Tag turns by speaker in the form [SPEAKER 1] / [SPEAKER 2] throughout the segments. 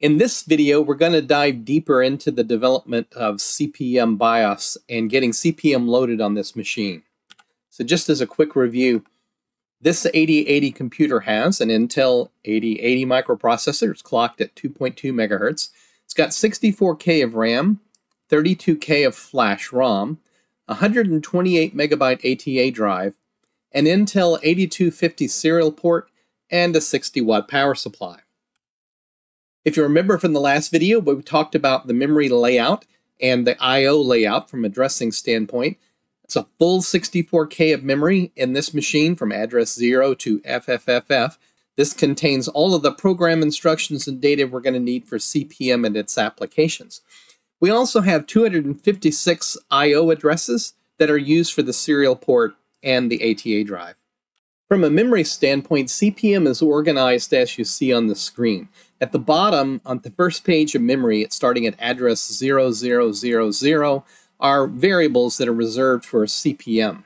[SPEAKER 1] In this video, we're going to dive deeper into the development of CP/M BIOS and getting CP/M loaded on this machine. So just as a quick review, this 8080 computer has an Intel 8080 microprocessor. It's clocked at 2.2 megahertz. It's got 64K of RAM, 32K of flash ROM, 128 megabyte ATA drive, an Intel 8250 serial port, and a 60-watt power supply. If you remember from the last video, we talked about the memory layout and the I/O layout from a addressing standpoint. It's a full 64K of memory in this machine from address 0 to FFFF. This contains all of the program instructions and data we're going to need for CP/M and its applications. We also have 256 I/O addresses that are used for the serial port and the ATA drive. From a memory standpoint, CP/M is organized as you see on the screen. At the bottom, on the first page of memory, it's starting at address 0000, are variables that are reserved for CP/M.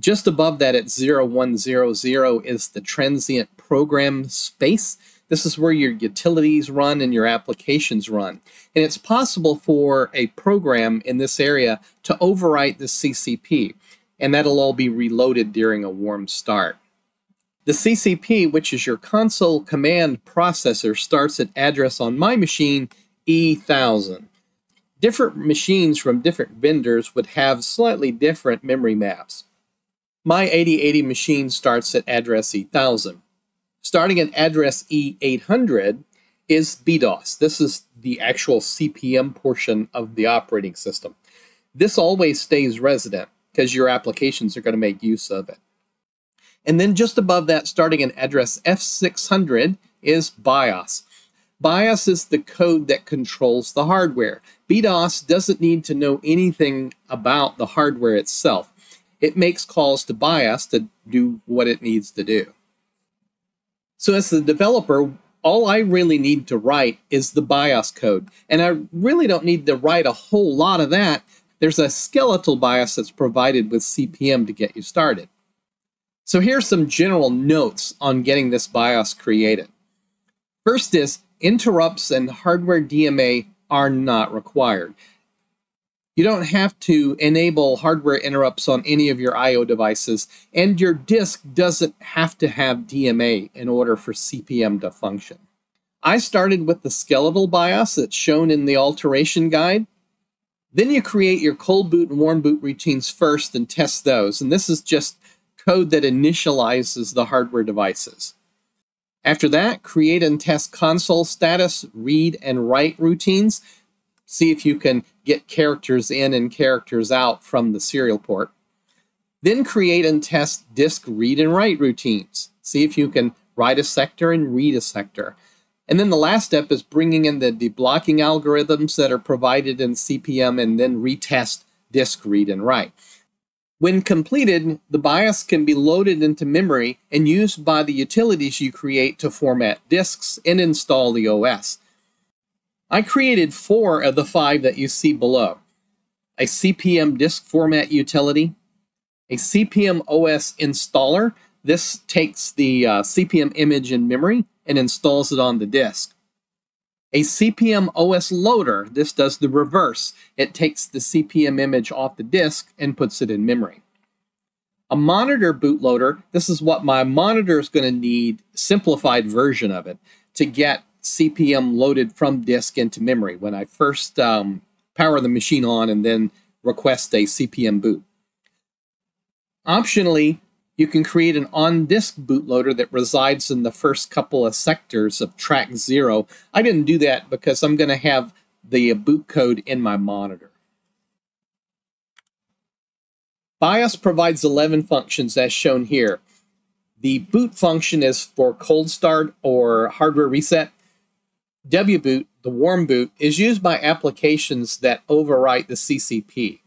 [SPEAKER 1] Just above that at 0100 is the transient program space. This is where your utilities run and your applications run. And it's possible for a program in this area to overwrite the CCP, and that'll all be reloaded during a warm start. The CCP, which is your console command processor, starts at address on my machine E1000. Different machines from different vendors would have slightly different memory maps. My 8080 machine starts at address E1000. Starting at address E800 is BDOS. This is the actual CP/M portion of the operating system. This always stays resident because your applications are going to make use of it. And then just above that, starting at address F600, is BIOS. BIOS is the code that controls the hardware. BDOS doesn't need to know anything about the hardware itself. It makes calls to BIOS to do what it needs to do. So as the developer, all I really need to write is the BIOS code. And I really don't need to write a whole lot of that. There's a skeletal BIOS that's provided with CP/M to get you started. So here's some general notes on getting this BIOS created. First is, interrupts and hardware DMA are not required. You don't have to enable hardware interrupts on any of your I/O devices, and your disk doesn't have to have DMA in order for CP/M to function. I started with the skeletal BIOS that's shown in the alteration guide. Then you create your cold boot and warm boot routines first and test those, and this is just code that initializes the hardware devices. After that, create and test console status, read and write routines. See if you can get characters in and characters out from the serial port. Then create and test disk read and write routines. See if you can write a sector and read a sector. And then the last step is bringing in the deblocking algorithms that are provided in CP/M and then retest disk read and write. When completed, the BIOS can be loaded into memory and used by the utilities you create to format disks and install the OS. I created 4 of the 5 that you see below. A CP/M disk format utility, a CP/M OS installer. This takes the CP/M image in memory and installs it on the disk. A CP/M OS loader. This does the reverse. It takes the CP/M image off the disk and puts it in memory. A monitor bootloader. This is what my monitor is going to need, simplified version of it, to get CP/M loaded from disk into memory when I first power the machine on and then request a CP/M boot. Optionally, you can create an on-disk bootloader that resides in the first couple of sectors of track 0. I didn't do that because I'm going to have the boot code in my monitor. BIOS provides 11 functions as shown here. The boot function is for cold start or hardware reset. wboot, the warm boot, is used by applications that overwrite the CCP.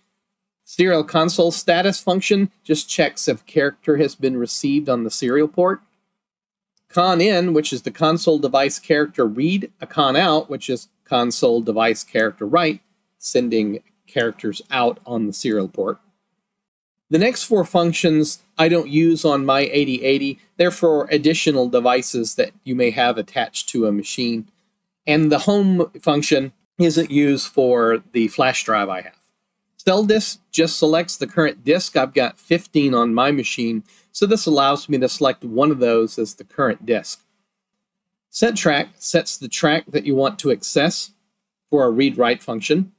[SPEAKER 1] Serial console status function just checks if character has been received on the serial port. Con-in, which is the console device character read. A con-out, which is console device character write, sending characters out on the serial port. The next 4 functions I don't use on my 8080. They're for additional devices that you may have attached to a machine. And the home function isn't used for the flash drive I have. Cell disk just selects the current disk. I've got 15 on my machine, so this allows me to select one of those as the current disk. Set track sets the track that you want to access for a read-write function.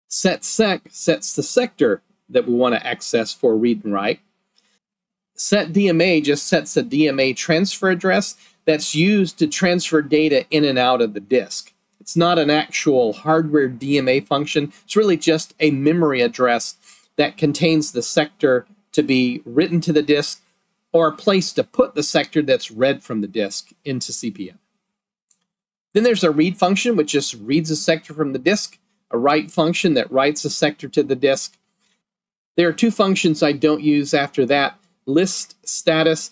[SPEAKER 1] Set sec sets the sector that we want to access for read and write. Set DMA just sets a DMA transfer address that's used to transfer data in and out of the disk. It's not an actual hardware DMA function. It's really just a memory address that contains the sector to be written to the disk or a place to put the sector that's read from the disk into CPM. Then there's a read function, which just reads a sector from the disk, a write function that writes a sector to the disk. There are two functions I don't use after that. List status,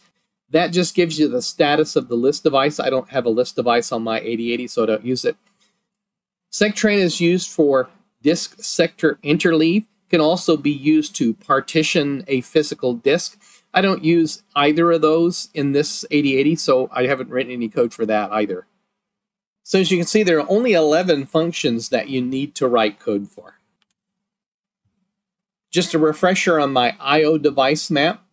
[SPEAKER 1] that just gives you the status of the list device. I don't have a list device on my 8080, so I don't use it. Sectrain is used for disk sector interleave. Can also be used to partition a physical disk. I don't use either of those in this 8080, so I haven't written any code for that either. So as you can see, there are only 11 functions that you need to write code for. Just a refresher on my I/O device map.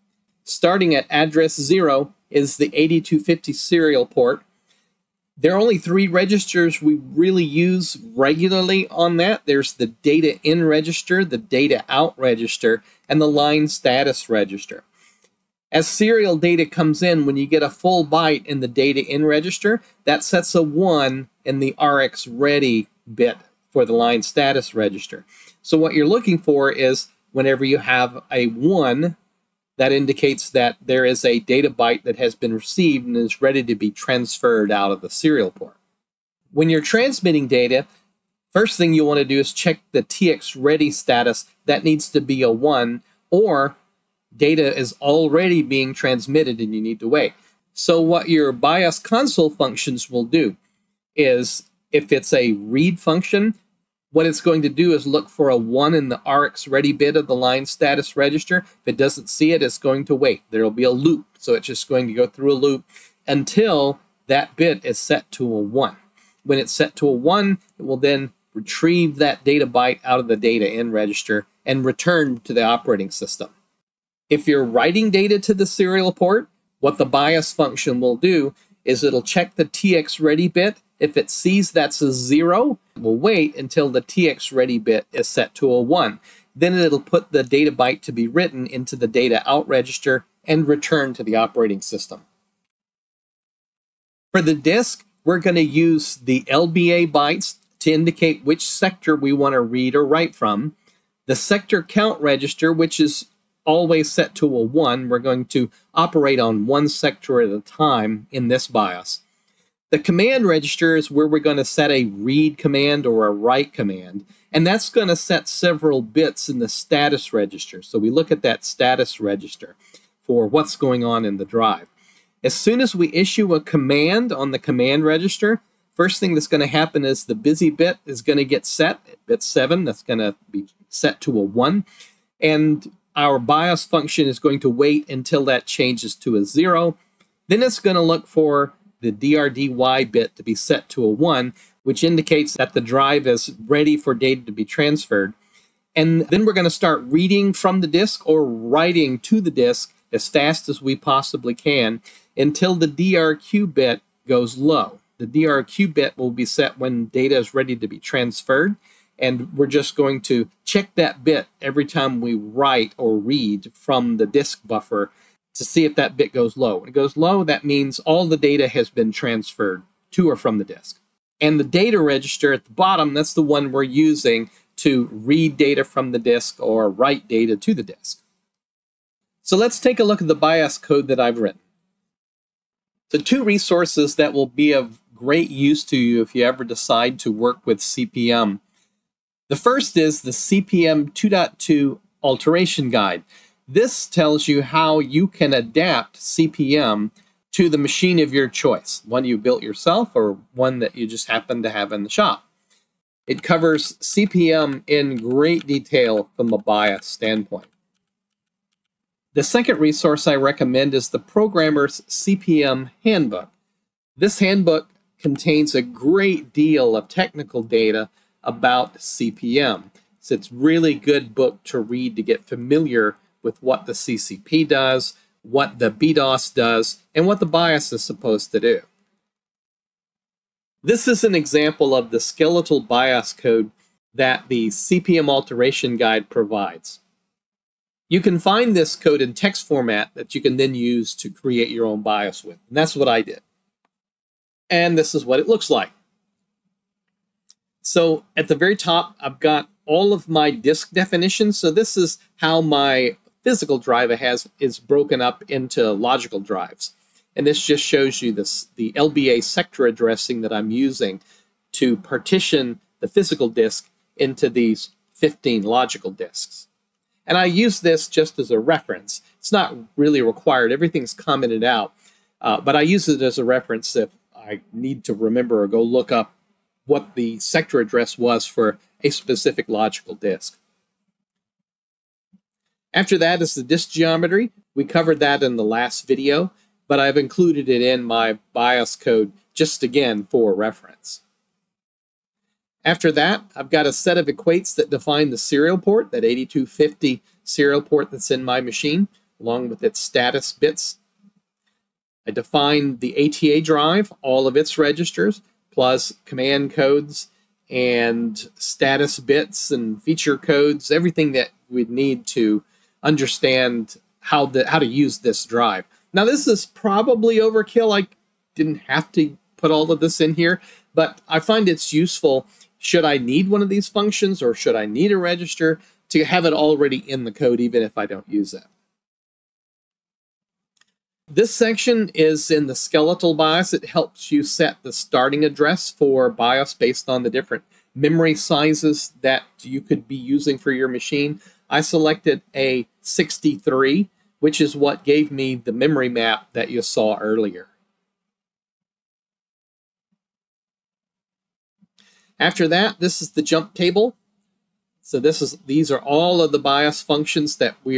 [SPEAKER 1] Starting at address 0 is the 8250 serial port. There are only 3 registers we really use regularly on that. There's the data in register, the data out register, and the line status register. As serial data comes in, when you get a full byte in the data in register, that sets a 1 in the RX ready bit for the line status register. So what you're looking for is whenever you have a 1, that indicates that there is a data byte that has been received and is ready to be transferred out of the serial port. When you're transmitting data, first thing you want to do is check the TX ready status. That needs to be a 1, or data is already being transmitted and you need to wait. So what your BIOS console functions will do is, if it's a read function, what it's going to do is look for a 1 in the RX ready bit of the line status register. If it doesn't see it, it's going to wait. There will be a loop, so it's just going to go through a loop until that bit is set to a 1. When it's set to a 1, it will then retrieve that data byte out of the data in register and return to the operating system. If you're writing data to the serial port, what the BIOS function will do is it'll check the TX ready bit. If it sees that's a 0, it will wait until the TX ready bit is set to a 1. Then it'll put the data byte to be written into the data out register and return to the operating system. For the disk, we're going to use the LBA bytes to indicate which sector we want to read or write from. The sector count register, which is always set to a 1, we're going to operate on one sector at a time in this BIOS. The command register is where we're going to set a read command or a write command, and that's going to set several bits in the status register. So we look at that status register for what's going on in the drive. As soon as we issue a command on the command register, first thing that's going to happen is the busy bit is going to get set at bit 7. That's going to be set to a 1, and our BIOS function is going to wait until that changes to a 0. Then it's going to look for the DRDY bit to be set to a 1, which indicates that the drive is ready for data to be transferred. And then we're going to start reading from the disk or writing to the disk as fast as we possibly can until the DRQ bit goes low. The DRQ bit will be set when data is ready to be transferred, and we're just going to check that bit every time we write or read from the disk buffer to see if that bit goes low. When it goes low, that means all the data has been transferred to or from the disk. And the data register at the bottom, that's the one we're using to read data from the disk or write data to the disk. So let's take a look at the BIOS code that I've written. So 2 resources that will be of great use to you if you ever decide to work with CPM. The first is the CPM 2.2 Alteration Guide. This tells you how you can adapt CPM to the machine of your choice, one you built yourself or one that you just happen to have in the shop. It covers CPM in great detail from a BIOS standpoint. The second resource I recommend is the Programmer's CPM Handbook. This handbook contains a great deal of technical data about CPM. So it's a really good book to read to get familiar with what the CCP does, what the BDOS does, and what the BIOS is supposed to do. This is an example of the skeletal BIOS code that the CPM alteration guide provides. You can find this code in text format that you can then use to create your own BIOS with. And that's what I did. And this is what it looks like. So at the very top, I've got all of my disk definitions. So this is how my physical drive is broken up into logical drives. And this just shows you the LBA sector addressing that I'm using to partition the physical disk into these 15 logical disks. And I use this just as a reference. It's not really required. Everything's commented out. But I use it as a reference if I need to remember or go look up what the sector address was for a specific logical disk. After that is the disk geometry. We covered that in the last video, but I've included it in my BIOS code just again for reference. After that, I've got a set of equates that define the serial port, that 8250 serial port that's in my machine, along with its status bits. I define the ATA drive, all of its registers, plus command codes and status bits and feature codes, everything that we'd need to understand how to use this drive. Now, this is probably overkill. I didn't have to put all of this in here, but I find it's useful should I need one of these functions or should I need a register to have it already in the code, even if I don't use it. This section is in the skeletal BIOS. It helps you set the starting address for BIOS based on the different memory sizes that you could be using for your machine. I selected a 63, which is what gave me the memory map that you saw earlier. After that, this is the jump table. So these are all of the BIOS functions that we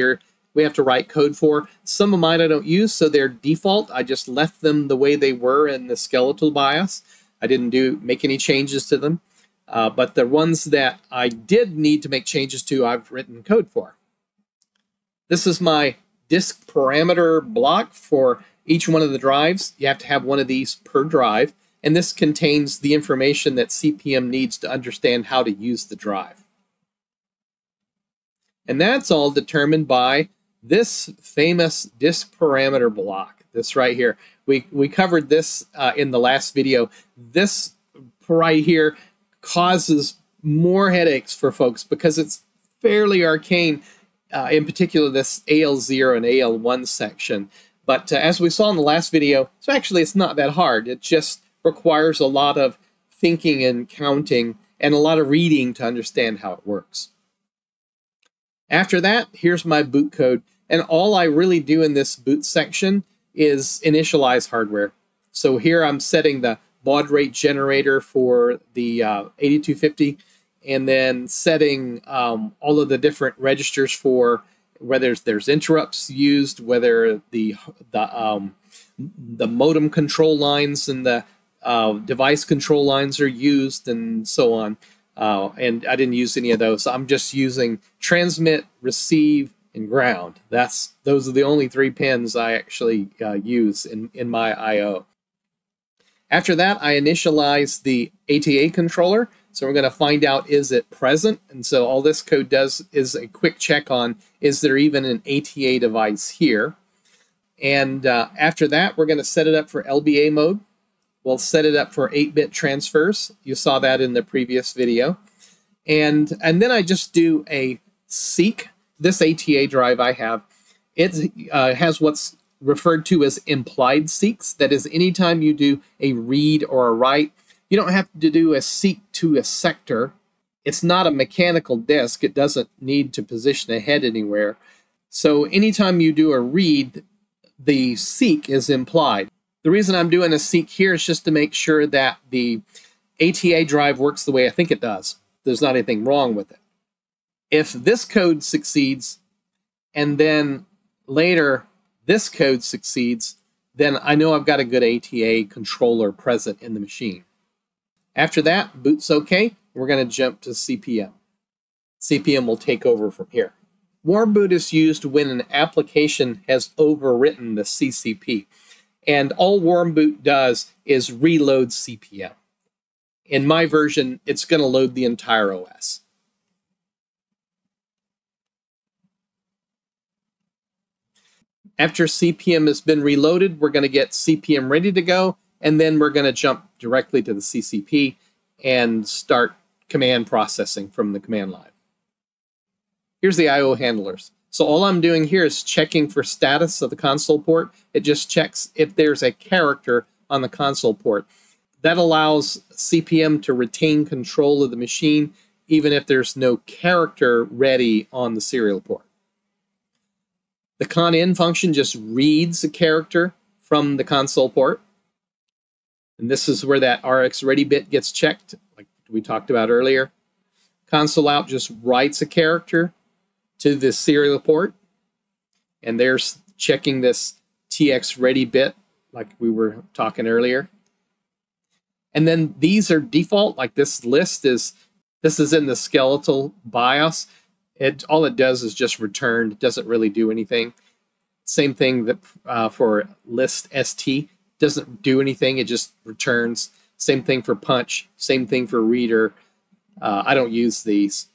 [SPEAKER 1] have to write code for. Some of mine I don't use, so they're default. I just left them the way they were in the skeletal BIOS. I didn't make any changes to them. But the ones that I did need to make changes to, I've written code for. This is my disk parameter block for each one of the drives. You have to have one of these per drive. And this contains the information that CPM needs to understand how to use the drive. And that's all determined by this famous disk parameter block, this right here. We covered this in the last video. This right here causes more headaches for folks because it's fairly arcane, in particular this AL0 and AL1 section. But as we saw in the last video, so actually it's not that hard. It just requires a lot of thinking and counting and a lot of reading to understand how it works. After that, here's my boot code. And all I really do in this boot section is initialize hardware. So here I'm setting the baud rate generator for the 8250 and then setting all of the different registers for whether there's interrupts used, whether the modem control lines and the device control lines are used and so on. And I didn't use any of those. I'm just using transmit, receive, and ground. Those are the only 3 pins I actually use in my I/O. After that, I initialize the ATA controller. So we're going to find out, is it present? And so all this code does is a quick check on, is there even an ATA device here? And after that, we're going to set it up for LBA mode. We'll set it up for 8-bit transfers. You saw that in the previous video. And then I just do a seek. This ATA drive I have, it has what's referred to as implied seeks. That is, anytime you do a read or a write, you don't have to do a seek to a sector. It's not a mechanical disk. It doesn't need to position a head anywhere. So anytime you do a read, the seek is implied. The reason I'm doing a seek here is just to make sure that the ATA drive works the way I think it does. There's not anything wrong with it. If this code succeeds, and then later this code succeeds, then I know I've got a good ATA controller present in the machine. After that, boot's okay. We're going to jump to CPM. CPM will take over from here. Warm boot is used when an application has overwritten the CCP. And all warm boot does is reload CPM. In my version, it's going to load the entire OS. After CPM has been reloaded, we're going to get CPM ready to go, and then we're going to jump directly to the CCP and start command processing from the command line. Here's the I/O handlers. So all I'm doing here is checking for status of the console port. It just checks if there's a character on the console port. That allows CPM to retain control of the machine even if there's no character ready on the serial port. The con_in function just reads a character from the console port. And this is where that RX ready bit gets checked, like we talked about earlier. Console out just writes a character to the serial port. And there's checking this TX ready bit, like we were talking earlier. And then these are default, like this list is, this is in the skeletal BIOS. All it does is just return. It doesn't really do anything. Same thing that for list ST. Doesn't do anything. It just returns. Same thing for punch. Same thing for reader. I don't use these.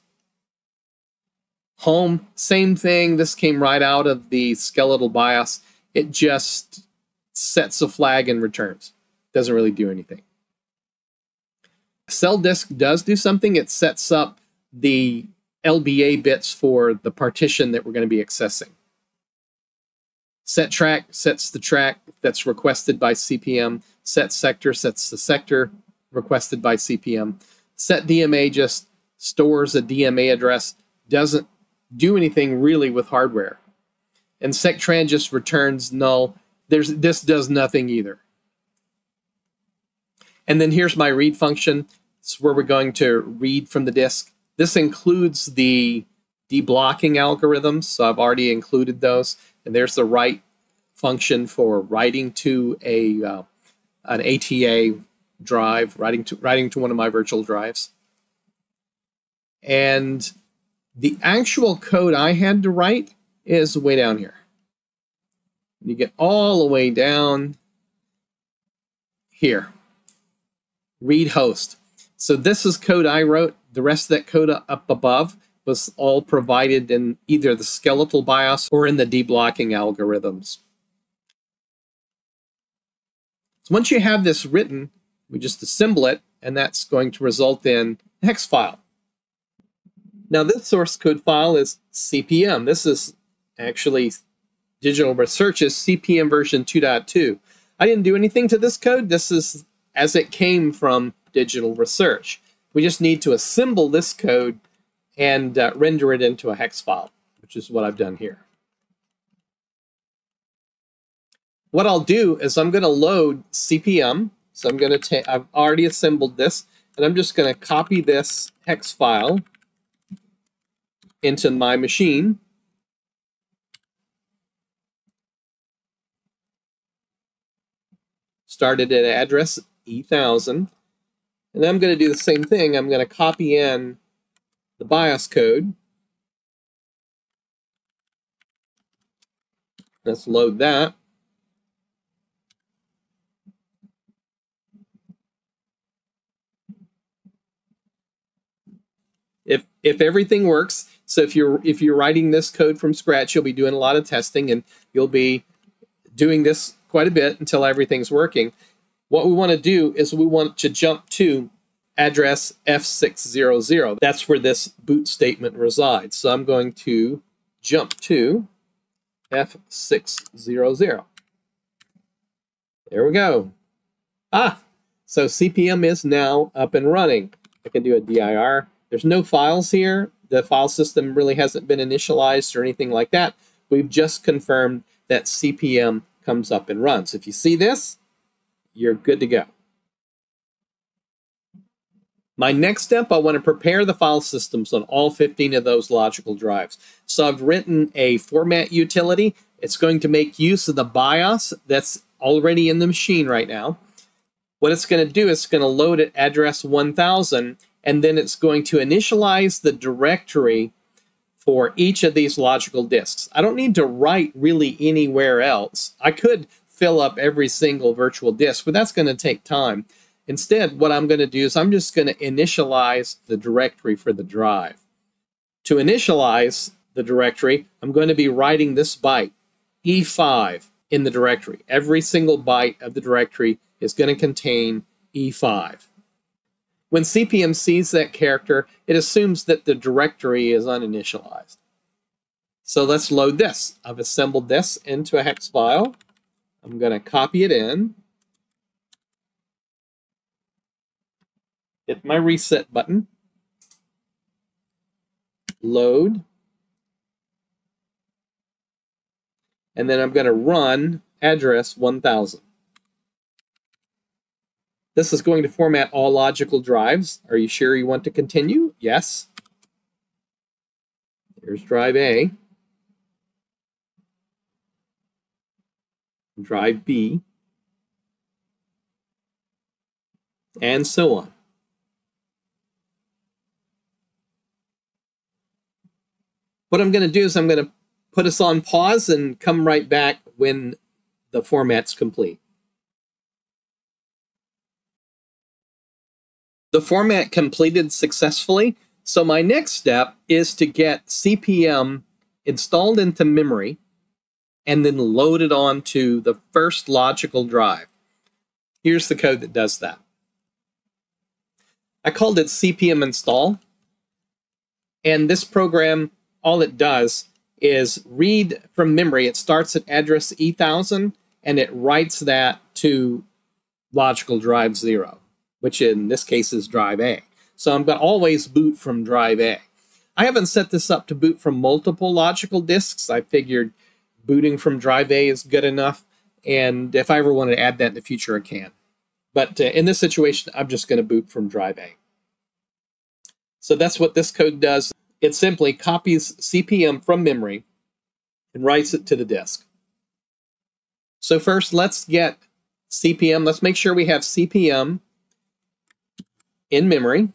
[SPEAKER 1] Home, same thing. This came right out of the skeletal BIOS. It just sets a flag and returns. Doesn't really do anything. Cell disk does do something. It sets up the LBA bits for the partition that we're going to be accessing. Set track sets the track that's requested by CPM. Set sector sets the sector requested by CPM. Set DMA just stores a DMA address. Doesn't do anything really with hardware. And sectran just returns null. This does nothing either. And then here's my read function. It's where we're going to read from the disk. This includes the deblocking algorithms, so I've already included those. And there's the write function for writing to an ATA drive, writing to one of my virtual drives. And the actual code I had to write is way down here. You get all the way down here. Read host. So this is code I wrote. The rest of that code up above was all provided in either the skeletal BIOS or in the deblocking algorithms. So once you have this written, we just assemble it, and that's going to result in a hex file. Now this source code file is CPM. This is actually Digital Research's CPM version 2.2. I didn't do anything to this code. This is as it came from Digital Research. We just need to assemble this code and render it into a hex file, which is what I've done here. What I'll do is I'm going to load CPM. So I'm going to I've already assembled this, and I'm just going to copy this hex file into my machine. Started at address E1000. And then I'm going to do the same thing. I'm going to copy in the BIOS code. Let's load that. If everything works, so if you're writing this code from scratch, you'll be doing a lot of testing, and you'll be doing this quite a bit until everything's working. What we want to do is we want to jump to address F600. That's where this boot statement resides. So I'm going to jump to F600. There we go. So CPM is now up and running. I can do a dir. There's no files here. The file system really hasn't been initialized or anything like that. We've just confirmed that CPM comes up and runs. If you see this, you're good to go. My next step, I want to prepare the file systems on all 15 of those logical drives. So I've written a format utility It's going to make use of the BIOS that's already in the machine right now. What it's going to do is it's going to load at address 1000, and then it's going to initialize the directory for each of these logical disks. I don't need to write really anywhere else. I could fill up every single virtual disk, but that's going to take time. Instead, what I'm going to do is I'm just going to initialize the directory for the drive. To initialize the directory, I'm going to be writing this byte, E5, in the directory. Every single byte of the directory is going to contain E5. When CPM sees that character, it assumes that the directory is uninitialized. So let's load this. I've assembled this into a hex file. I'm going to copy it in. Hit my reset button. Load. And then I'm going to run address 1000. This is going to format all logical drives. Are you sure you want to continue? Yes. Here's drive A. Drive B. And so on. What I'm going to do is I'm going to put us on pause and come right back when the format's complete. The format completed successfully, so my next step is to get CPM installed into memory and then loaded onto the first logical drive. Here's the code that does that. I called it CPM install, and this program, all it does is read from memory. It starts at address E1000 and it writes that to logical drive 0, which in this case is drive A. So I'm going to always boot from drive A. I haven't set this up to boot from multiple logical disks. I figured booting from drive A is good enough, and if I ever want to add that in the future, I can. But in this situation, I'm just going to boot from drive A. So that's what this code does. It simply copies CPM from memory and writes it to the disk. So first, let's get CPM. Let's make sure we have CPM in memory.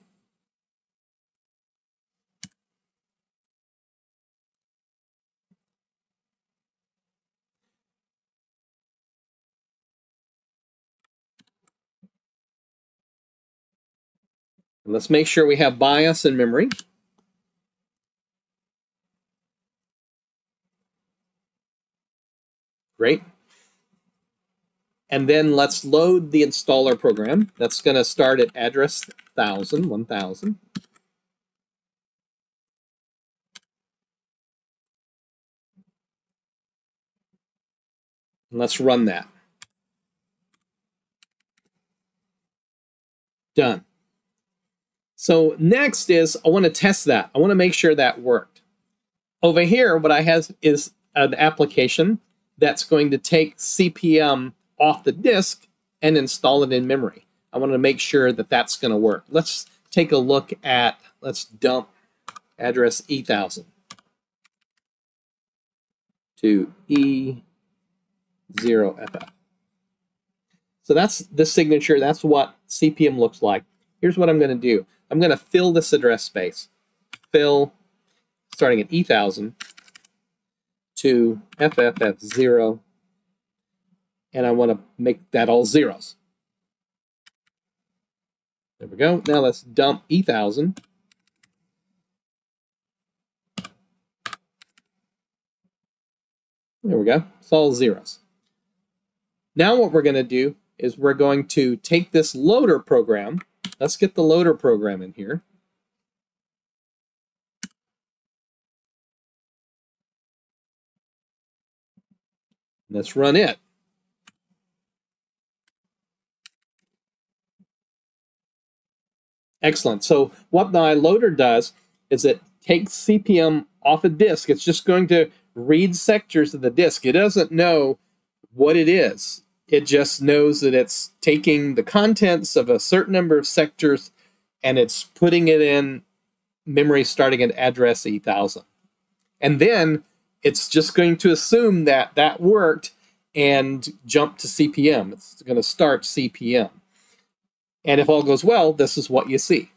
[SPEAKER 1] And let's make sure we have BIOS in memory. Great. And then let's load the installer program. That's going to start at address 1000. And let's run that. Done. So next is I want to test that. I want to make sure that worked. Over here, what I have is an application that's going to take CPM off the disk and install it in memory. I want to make sure that that's going to work. Let's take a look at, let's dump address E1000 to E0FF. So that's the signature. That's what CPM looks like. Here's what I'm going to do. I'm going to fill this address space. Fill, starting at E1000 to FFF0. And I want to make that all zeros. There we go. Now let's dump E1000. There we go. It's all zeros. Now what we're going to do is we're going to take this loader program. Let's get the loader program in here. Let's run it. Excellent. So what my loader does is it takes CPM off a disk. It's just going to read sectors of the disk. It doesn't know what it is. It just knows that it's taking the contents of a certain number of sectors and it's putting it in memory starting at address E1000. And then it's just going to assume that that worked and jump to CPM. It's going to start CPM. And if all goes well, this is what you see.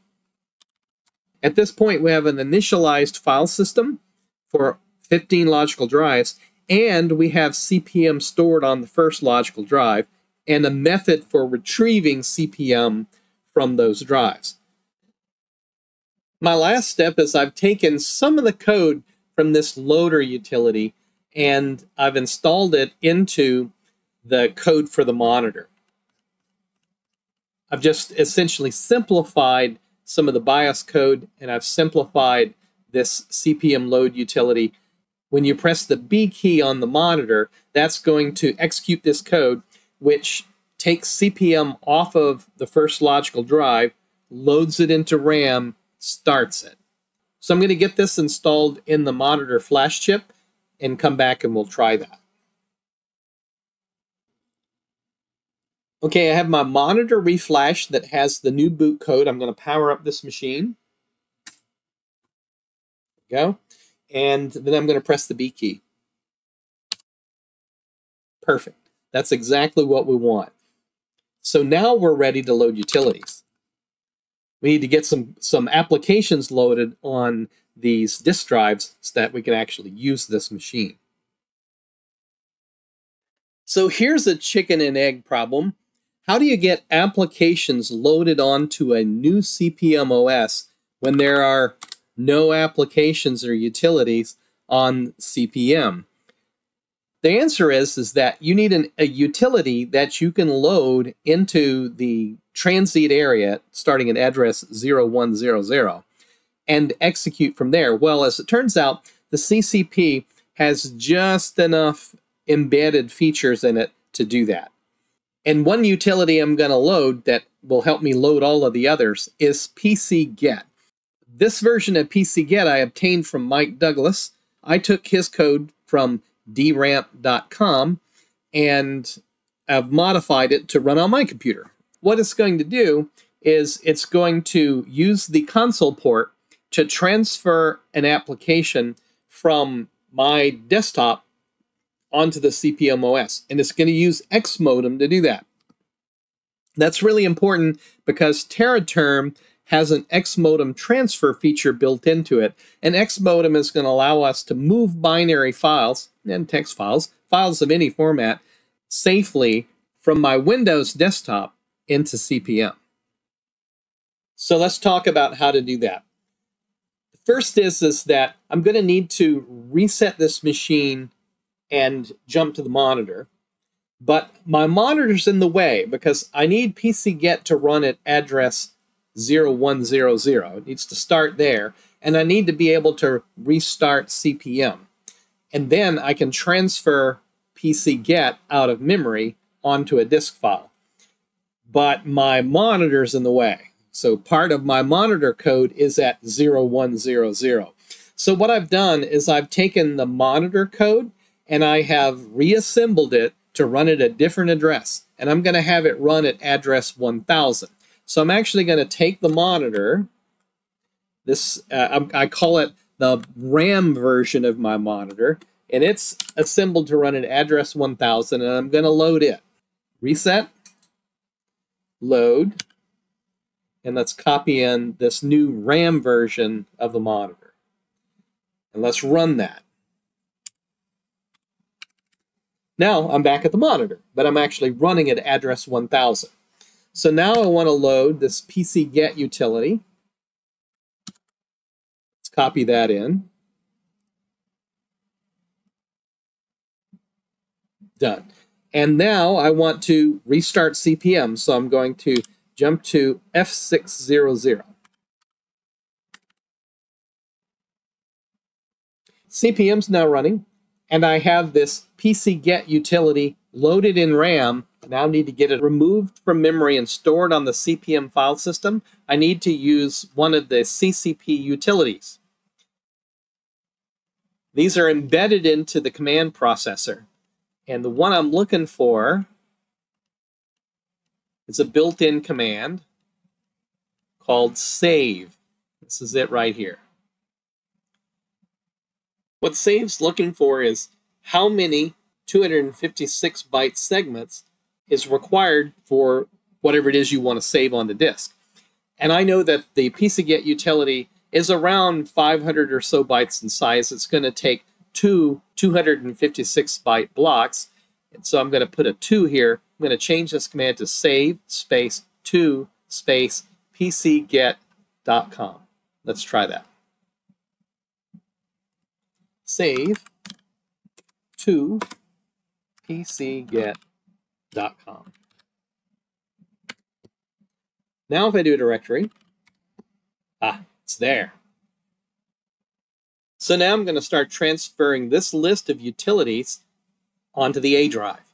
[SPEAKER 1] At this point, we have an initialized file system for 15 logical drives, and we have CPM stored on the first logical drive, and a method for retrieving CPM from those drives. My last step is I've taken some of the code from this loader utility and I've installed it into the code for the monitor. I've just essentially simplified some of the BIOS code, and I've simplified this CPM load utility. When you press the B key on the monitor, that's going to execute this code, which takes CPM off of the first logical drive, loads it into RAM, starts it. So I'm going to get this installed in the monitor flash chip and come back and we'll try that. Okay, I have my monitor reflash that has the new boot code. I'm going to power up this machine. There we go. And then I'm going to press the B key. Perfect. That's exactly what we want. So now we're ready to load utilities. We need to get some applications loaded on these disk drives so that we can actually use this machine. So here's a chicken and egg problem. How do you get applications loaded onto a new CPM OS when there are no applications or utilities on CPM? The answer is that you need a utility that you can load into the transient area starting at address 0100 and execute from there. Well, as it turns out, the CCP has just enough embedded features in it to do that. And one utility I'm going to load that will help me load all of the others is PCGet. This version of PCGet I obtained from Mike Douglas. I took his code from dramp.com and I've modified it to run on my computer. What it's going to do is it's going to use the console port to transfer an application from my desktop onto the CPM OS, and it's going to use Xmodem to do that. That's really important because TeraTerm has an Xmodem transfer feature built into it, and Xmodem is going to allow us to move binary files and text files, files of any format, safely from my Windows desktop into CPM. So let's talk about how to do that. The first is that I'm going to need to reset this machine and jump to the monitor. But my monitor's in the way because I need PCGet to run at address 0100. It needs to start there. And I need to be able to restart CPM. And then I can transfer PCGet out of memory onto a disk file. But my monitor's in the way. So part of my monitor code is at 0100. So what I've done is I've taken the monitor code and I have reassembled it to run at a different address. And I'm going to have it run at address 1000. So I'm actually going to take the monitor, I call it the RAM version of my monitor, and it's assembled to run at address 1000, and I'm going to load it. Reset, load, and let's copy in this new RAM version of the monitor. And let's run that. Now I'm back at the monitor, but I'm actually running at address 1000. So now I want to load this PCGet utility. Let's copy that in. Done. And now I want to restart CPM, so I'm going to jump to F600. CPM's now running, and I have this PCGet utility loaded in RAM. I now need to get it removed from memory and stored on the CPM file system. I need to use one of the CCP utilities. These are embedded into the command processor. And the one I'm looking for is a built-in command called save. This is it right here. What Save's looking for is how many 256 byte segments is required for whatever it is you want to save on the disk. And I know that the PCGet utility is around 500 or so bytes in size. It's going to take two 256 byte blocks. And so I'm going to put a 2 here. I'm going to change this command to save space 2 space pcget.com. Let's try that. Save to pcget.com. Now if I do a directory, it's there. So now I'm going to start transferring this list of utilities onto the A drive.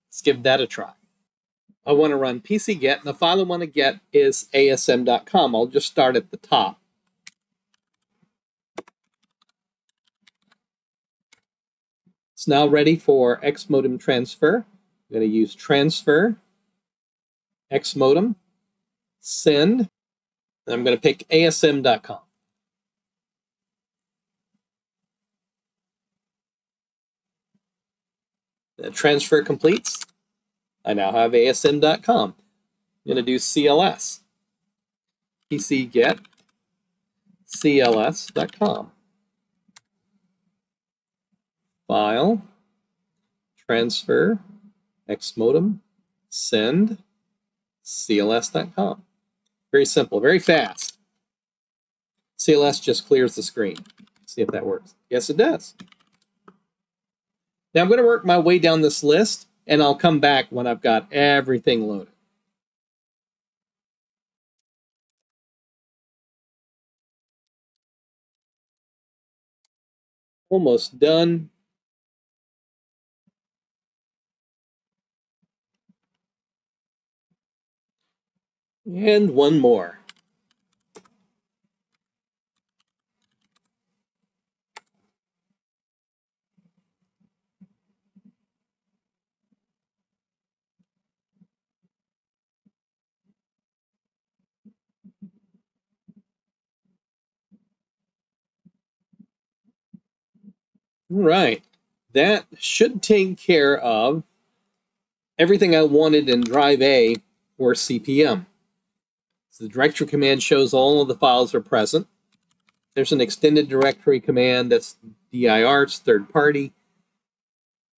[SPEAKER 1] Let's give that a try. I want to run pcget, and the file I want to get is asm.com. I'll just start at the top. It's now ready for xmodem transfer. I'm going to use transfer, xmodem, send, and I'm going to pick asm.com. The transfer completes. I now have asm.com. I'm going to do cls, pcget, cls.com. File, transfer, xmodem, send, cls.com. Very simple, very fast. CLS just clears the screen. See if that works. Yes, it does. Now I'm going to work my way down this list, and I'll come back when I've got everything loaded. Almost done. And one more. All right. That should take care of everything I wanted in drive A or CPM. So the directory command shows all of the files are present. There's an extended directory command that's dir, it's third party.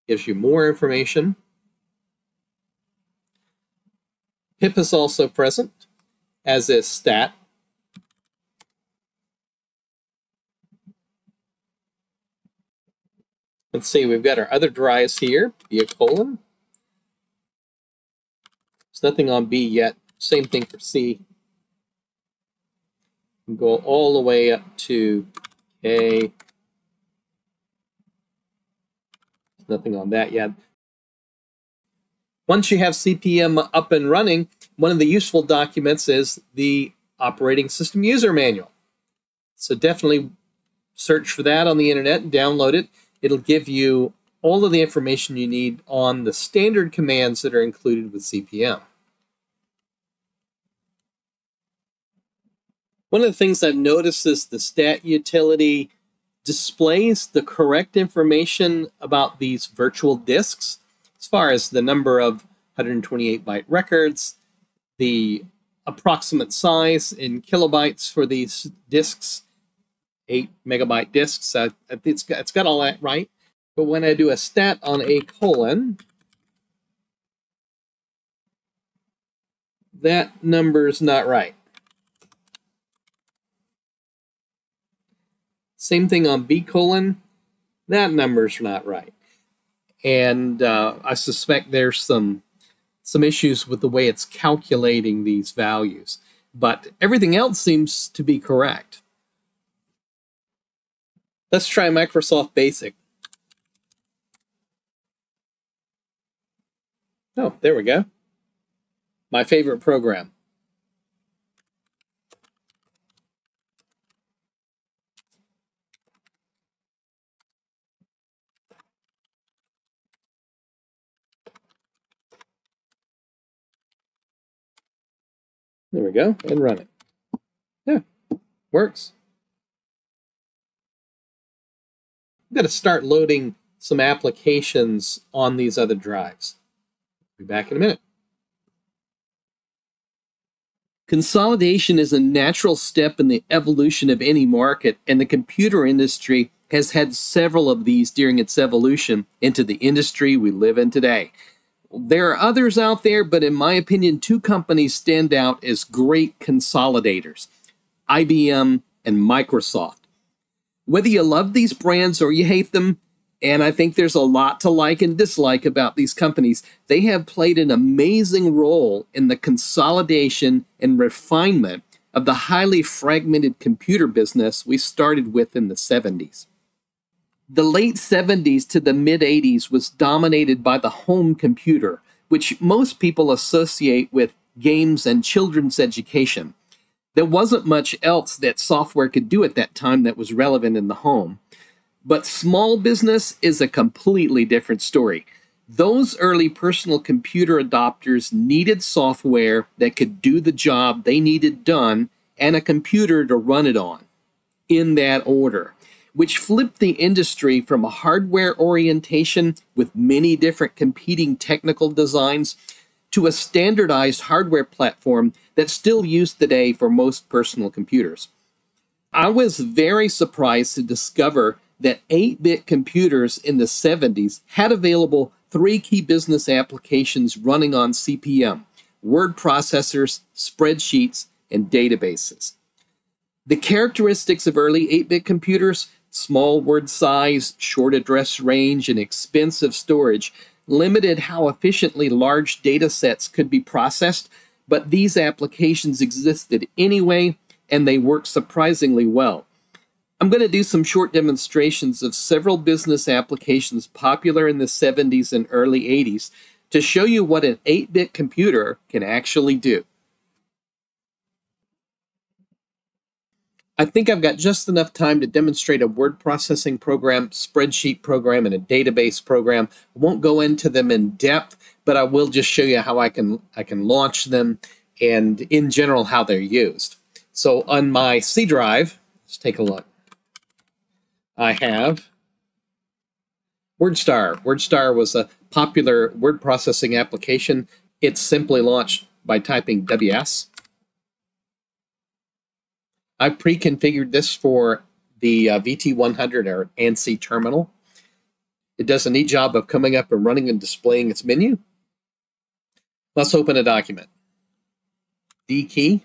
[SPEAKER 1] Gives you more information. pip is also present, as is stat. Let's see, we've got our other drives here, B a colon. There's nothing on B yet. Same thing for C. We go all the way up to A. There's nothing on that yet. Once you have CPM up and running, one of the useful documents is the operating system user manual. So definitely search for that on the internet and download it. It'll give you all of the information you need on the standard commands that are included with CPM. One of the things I've noticed is the stat utility displays the correct information about these virtual disks, as far as the number of 128-byte records, the approximate size in kilobytes for these disks, 8-megabyte disks. It's got all that right. But when I do a stat on a colon, that number's not right. Same thing on B colon, that number's not right. And I suspect there's some issues with the way it's calculating these values. But everything else seems to be correct. Let's try Microsoft Basic. Oh, there we go. My favorite program. There we go, and run it. Yeah, works. I'm going to start loading some applications on these other drives. Be back in a minute. Consolidation is a natural step in the evolution of any market, and the computer industry has had several of these during its evolution into the industry we live in today. There are others out there, but in my opinion, two companies stand out as great consolidators: IBM and Microsoft. Whether you love these brands or you hate them, and I think there's a lot to like and dislike about these companies, they have played an amazing role in the consolidation and refinement of the highly fragmented computer business we started with in the 70s. The late 70s to the mid 80s was dominated by the home computer, which most people associate with games and children's education. There wasn't much else that software could do at that time that was relevant in the home. But small business is a completely different story. Those early personal computer adopters needed software that could do the job they needed done and a computer to run it on, in that order, which flipped the industry from a hardware orientation with many different competing technical designs to a standardized hardware platform that's still used today for most personal computers. I was very surprised to discover that 8-bit computers in the 70s had available three key business applications running on CP/M: word processors, spreadsheets, and databases. The characteristics of early 8-bit computers: small word size, short address range, and expensive storage, limited how efficiently large data sets could be processed, but these applications existed anyway, and they work surprisingly well. I'm going to do some short demonstrations of several business applications popular in the 70s and early 80s to show you what an 8-bit computer can actually do. I think I've got just enough time to demonstrate a word processing program, spreadsheet program, and a database program. I won't go into them in depth, but I will just show you how I can launch them and in general how they're used. So on my C drive, let's take a look. I have WordStar. WordStar was a popular word processing application. It's simply launched by typing WS. I pre-configured this for the VT100 or ANSI terminal. It does a neat job of coming up and running and displaying its menu. Let's open a document. D key.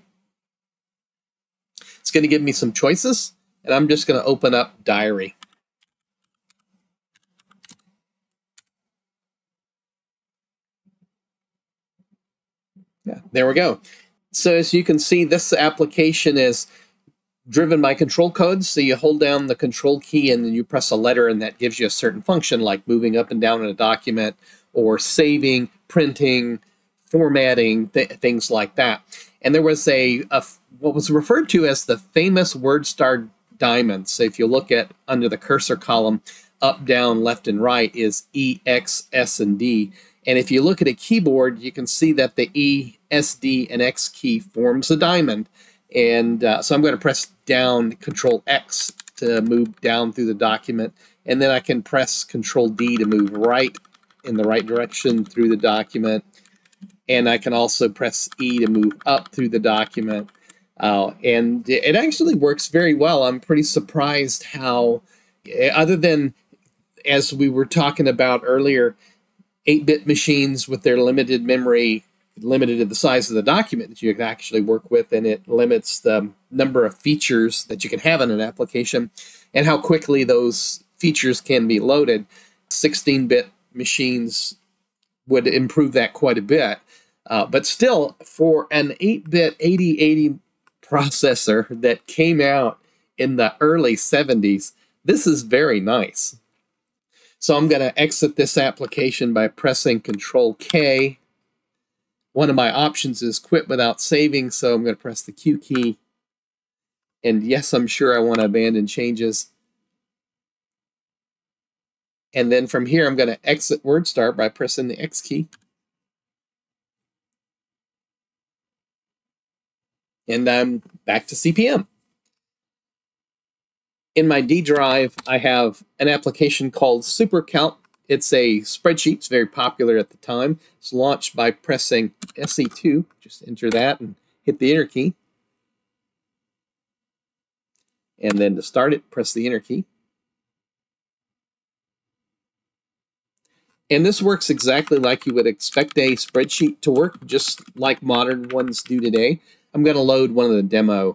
[SPEAKER 1] It's going to give me some choices, and I'm just going to open up Diary. Yeah, there we go. So as you can see, this application is driven by control codes. So you hold down the control key and then you press a letter, and that gives you a certain function like moving up and down in a document or saving, printing, formatting, things like that. And there was what was referred to as the famous WordStar diamond. So if you look at under the cursor column, up, down, left, and right is E, X, S, and D. And if you look at a keyboard, you can see that the E, S, D, and X key forms a diamond. And so I'm going to press down Control X to move down through the document. And then I can press Control D to move right in the right direction through the document. And I can also press E to move up through the document. And it actually works very well. I'm pretty surprised how, other than, as we were talking about earlier, 8-bit machines with their limited memory, limited to the size of the document that you can actually work with, and it limits the number of features that you can have in an application and how quickly those features can be loaded. 16-bit machines would improve that quite a bit. But still, for an 8-bit 8080 processor that came out in the early 70s, this is very nice. So I'm going to exit this application by pressing Control K. One of my options is quit without saving, so I'm going to press the Q key. And yes, I'm sure I want to abandon changes. And then from here, I'm going to exit WordStar by pressing the X key. And I'm back to CP/M. In my D drive, I have an application called SuperCalc. It's a spreadsheet. It's very popular at the time. It's launched by pressing SE2. Just enter that and hit the enter key. And then to start it, press the enter key. And this works exactly like you would expect a spreadsheet to work, just like modern ones do today. I'm going to load one of the demo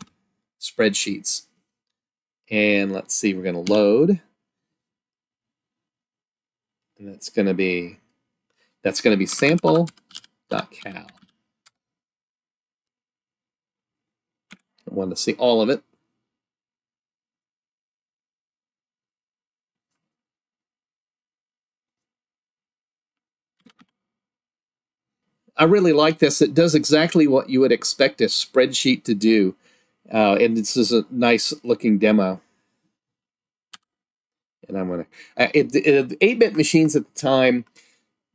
[SPEAKER 1] spreadsheets. And let's see, we're going to load. And that's going to be sample.cal. I want to see all of it. I really like this. It does exactly what you would expect a spreadsheet to do. And this is a nice looking demo. And I'm going to, 8-bit machines at the time,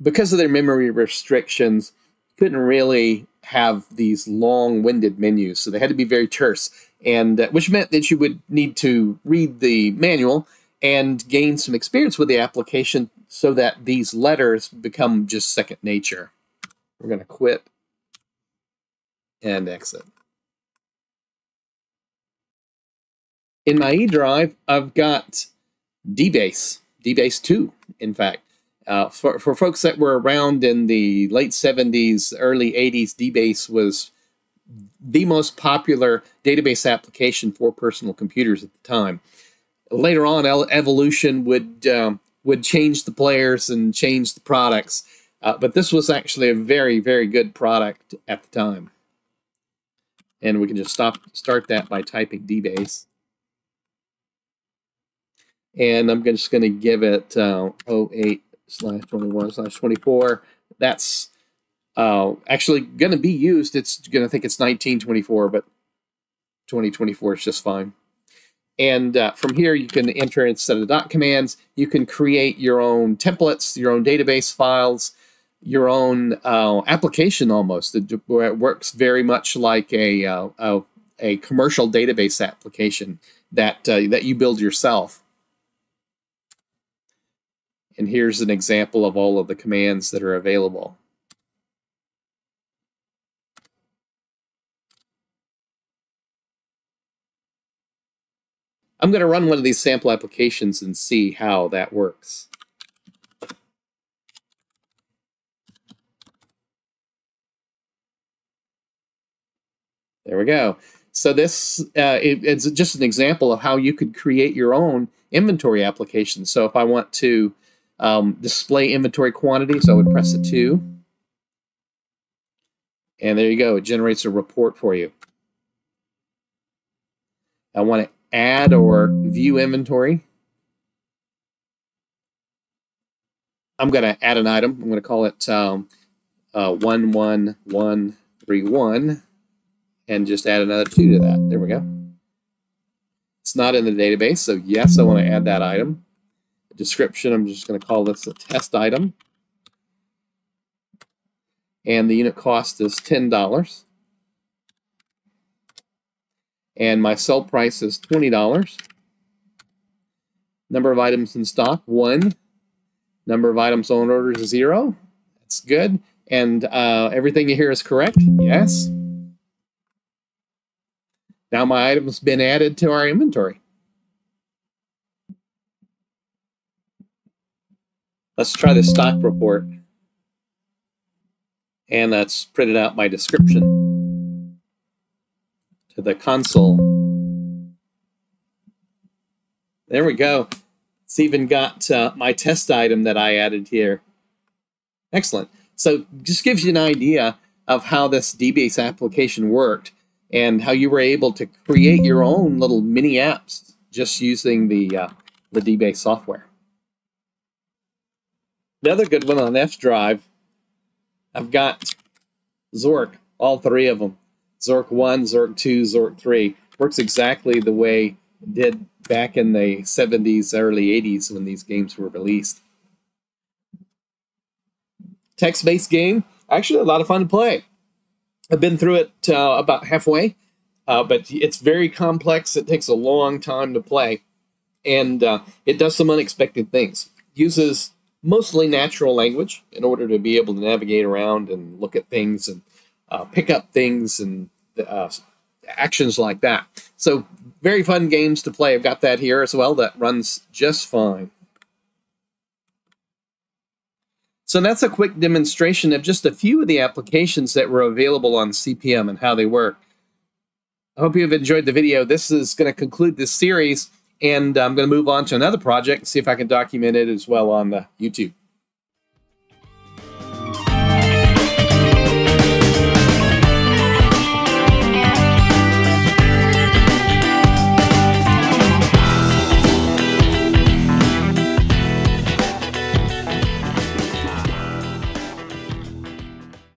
[SPEAKER 1] because of their memory restrictions, couldn't really have these long-winded menus. So they had to be very terse, and which meant that you would need to read the manual and gain some experience with the application so that these letters become just second nature. We're going to quit and exit. In my E drive, I've got DBase 2, in fact. For folks that were around in the late 70s, early 80s, DBase was the most popular database application for personal computers at the time. Later on, evolution would change the players and change the products. But this was actually a very, very good product at the time. And we can just start that by typing DBase. And I'm just going to give it 08/21/24. That's actually going to be used. It's going to think it's 1924, but 2024 is just fine. And from here, you can enter instead of dot commands. You can create your own templates, your own database files, your own application almost. It works very much like a commercial database application that you build yourself. And here's an example of all of the commands that are available. I'm going to run one of these sample applications and see how that works. There we go. So this it's just an example of how you could create your own inventory application. So if I want to display inventory quantities, I would press a 2. And there you go. It generates a report for you. I want to add or view inventory. I'm going to add an item. I'm going to call it 11131 and just add another 2 to that. There we go. It's not in the database, so yes, I want to add that item. The description, I'm just going to call this a test item. And the unit cost is $10. And my sell price is $20. Number of items in stock, 1. Number of items on order is 0. That's good. And everything here is correct? Yes. Now my item's been added to our inventory. Let's try the stock report. And let's print out my description to the console. There we go. It's even got my test item that I added here. Excellent. So just gives you an idea of how this DBase application worked and how you were able to create your own little mini apps just using the DBase software. The other good one on F drive, I've got Zork, all 3 of them. Zork 1, Zork 2, Zork 3. Works exactly the way it did back in the 70s, early 80s when these games were released. Text-based game, actually a lot of fun to play. I've been through it about halfway, but it's very complex. It takes a long time to play. And it does some unexpected things. Uses mostly natural language in order to be able to navigate around and look at things and pick up things and actions like that. So very fun games to play. I've got that here as well. That runs just fine. So that's a quick demonstration of just a few of the applications that were available on CP/M and how they work. I hope you've enjoyed the video. This is going to conclude this series, and I'm going to move on to another project and see if I can document it as well on YouTube.